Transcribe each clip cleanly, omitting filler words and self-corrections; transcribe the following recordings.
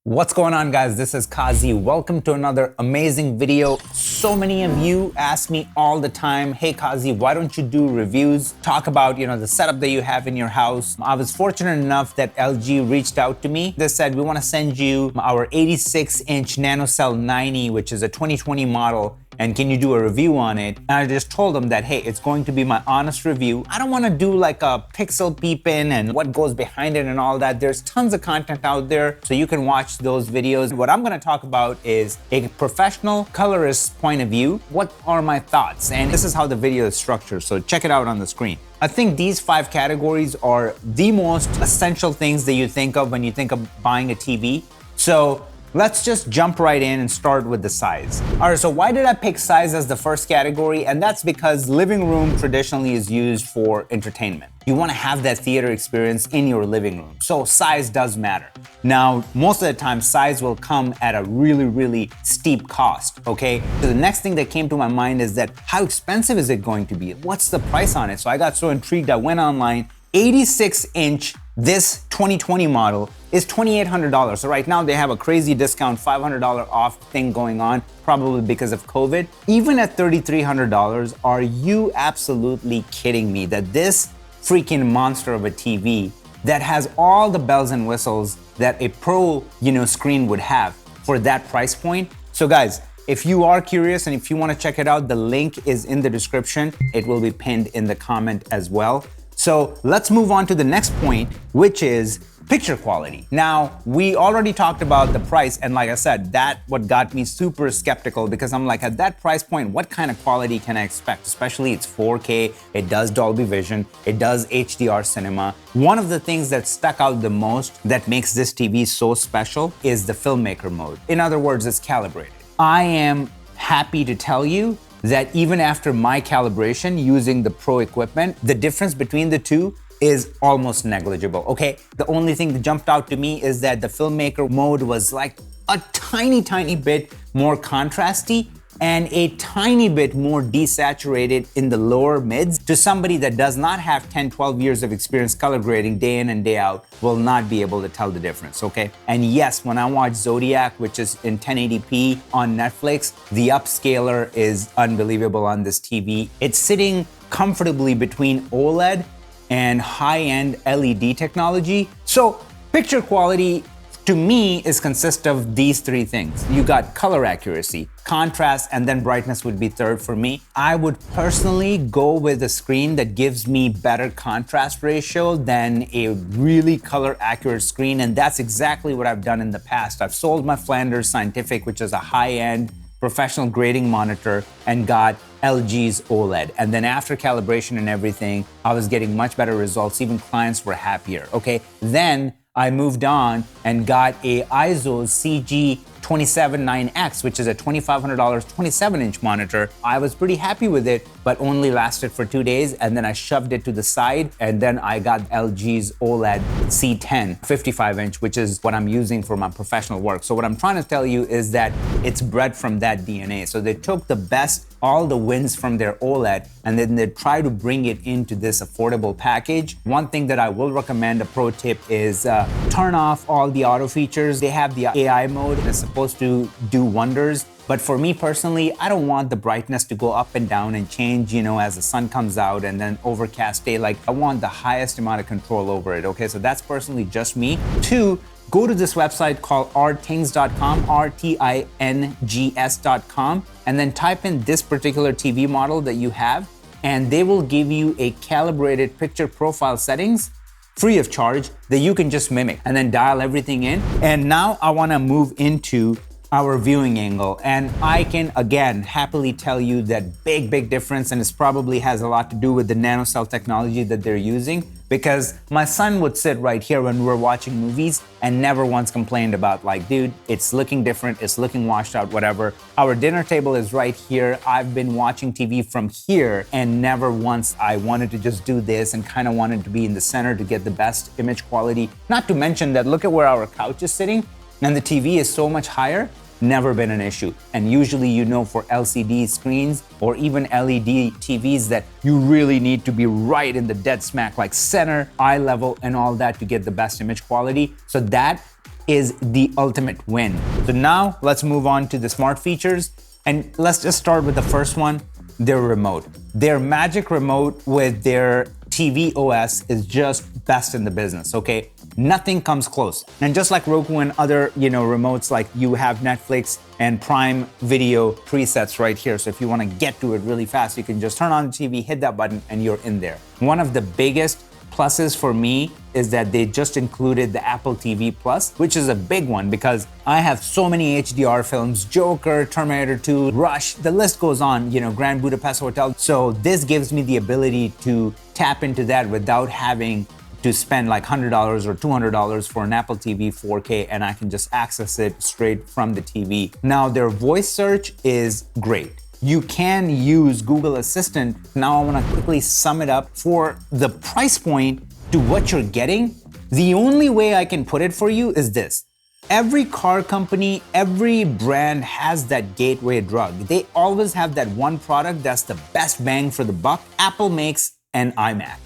What's going on, guys? This is Qazi. Welcome to another amazing video. So many of you ask me all the time, hey Qazi, why don't you do reviews? Talk about, the setup that you have in your house. I was fortunate enough that LG reached out to me. They said, we want to send you our 86-inch NanoCell 90, which is a 2020 model. And can you do a review on it? And I just told them that, hey, it's going to be my honest review. I don't want to do like a pixel peeping and what goes behind it and all that. There's tons of content out there, so you can watch those videos. What I'm going to talk about is a professional colorist point of view. What are my thoughts? And this is how the video is structured, so check it out on the screen. I think these 5 categories are the most essential things that you think of when you think of buying a TV. So let's just jump right in and start with the size. All right, so why did I pick size as the first category? And that's because living room traditionally is used for entertainment. You want to have that theater experience in your living room. So size does matter. Now, most of the time, size will come at a really, really steep cost, okay? So the next thing that came to my mind is that how expensive is it going to be? What's the price on it? So I got so intrigued, I went online. 86-inch, this 2020 model is $2,800. So right now they have a crazy discount, $500 off thing going on, probably because of COVID. Even at $3,300, are you absolutely kidding me that this freaking monster of a TV that has all the bells and whistles that a pro, screen would have for that price point? So guys, if you are curious and if you want to check it out, the link is in the description. It will be pinned in the comment as well. So let's move on to the next point, which is picture quality. Now, we already talked about the price, and like I said, that's what got me super skeptical, because I'm like, at that price point, what kind of quality can I expect? Especially it's 4K, it does Dolby Vision, it does HDR cinema. One of the things that stuck out the most that makes this TV so special is the filmmaker mode. In other words, it's calibrated. I am happy to tell you that even after my calibration using the pro equipment, the difference between the two is almost negligible, okay? The only thing that jumped out to me is that the filmmaker mode was like a tiny bit more contrasty and a tiny bit more desaturated in the lower mids. To somebody that does not have 10-12 years of experience color grading day in and day out will not be able to tell the difference, okay? And yes, when I watch Zodiac, which is in 1080p on Netflix, the upscaler is unbelievable on this TV. It's sitting comfortably between OLED and high-end LED technology. So picture quality to me is consist of these 3 things. You got color accuracy, contrast, and then brightness would be third for me. I would personally go with a screen that gives me better contrast ratio than a really color accurate screen, and that's exactly what I've done in the past. I've sold my Flanders Scientific, which is a high-end professional grading monitor, and got LG's OLED. And then after calibration and everything, I was getting much better results. Even clients were happier, okay? Then I moved on and got a ISO CG279X, which is a $2,500 27-inch monitor. I was pretty happy with it, but only lasted for 2 days, and then I shoved it to the side, and then I got LG's OLED C10 55-inch, which is what I'm using for my professional work. So what I'm trying to tell you is that it's bred from that DNA. So they took the best, all the wins from their OLED, and then they try to bring it into this affordable package. One thing that I will recommend, a pro tip, is turn off all the auto features. They have the AI mode, and it's supposed to do wonders. But for me personally, I don't want the brightness to go up and down and change, as the sun comes out and then overcast day. Like, I want the highest amount of control over it, okay? So that's personally just me. 2, go to this website called rtings.com, rtings.com, and then type in this particular TV model that you have, and they will give you a calibrated picture profile settings free of charge that you can just mimic and then dial everything in. And now I want to move into our viewing angle, and I can again happily tell you that big difference, and this probably has a lot to do with the NanoCell technology that they're using, because my son would sit right here when we're watching movies and never once complained about, like, dude, it's looking different, it's looking washed out, whatever. Our dinner table is right here. I've been watching TV from here, and never once I wanted to just do this and kind of wanted to be in the center to get the best image quality. Not to mention that look at where our couch is sitting, and the TV is so much higher. Never been an issue. And usually, for LCD screens or even LED TVs, that you really need to be right in the dead smack, like center, eye level, and all that to get the best image quality. So that is the ultimate win. So now let's move on to the smart features, and let's just start with the first one, their remote. Their magic remote with their TV OS is just best in the business, okay? Nothing comes close. And just like Roku and other, remotes, like you have Netflix and Prime Video presets right here. So if you want to get to it really fast, you can just turn on the TV, hit that button, and you're in there. One of the biggest pluses for me is that they just included the Apple TV Plus, which is a big one because I have so many HDR films, Joker, Terminator 2, Rush, the list goes on, Grand Budapest Hotel. So this gives me the ability to tap into that without having to spend like $100 or $200 for an Apple TV 4K, and I can just access it straight from the TV. Now, their voice search is great. You can use Google Assistant. Now I wanna quickly sum it up. For the price point to what you're getting, the only way I can put it for you is this. Every car company, every brand has that gateway drug. They always have that one product that's the best bang for the buck. Apple makes an iMac.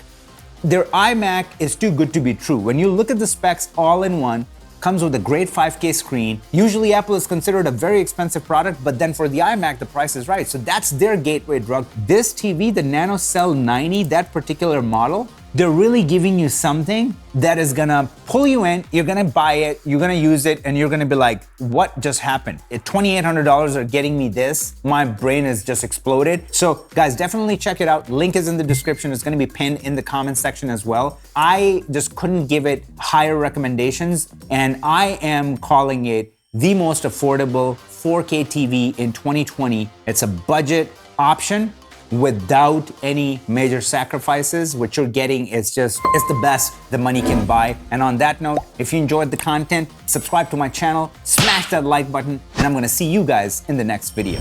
Their iMac is too good to be true. When you look at the specs all in one, comes with a great 5K screen. Usually Apple is considered a very expensive product, but then for the iMac, the price is right. So that's their gateway drug. This TV, the NanoCell 90, that particular model, they're really giving you something that is gonna pull you in, you're gonna buy it, you're gonna use it, and you're gonna be like, what just happened? At $2,800 are getting me this, my brain has just exploded. So guys, definitely check it out. Link is in the description. It's gonna be pinned in the comment section as well. I just couldn't give it higher recommendations, and I am calling it the most affordable 4K TV in 2020. It's a budget option without any major sacrifices. What you're getting is it's the best the money can buy. And on that note, if you enjoyed the content, subscribe to my channel, smash that like button, and I'm gonna see you guys in the next video.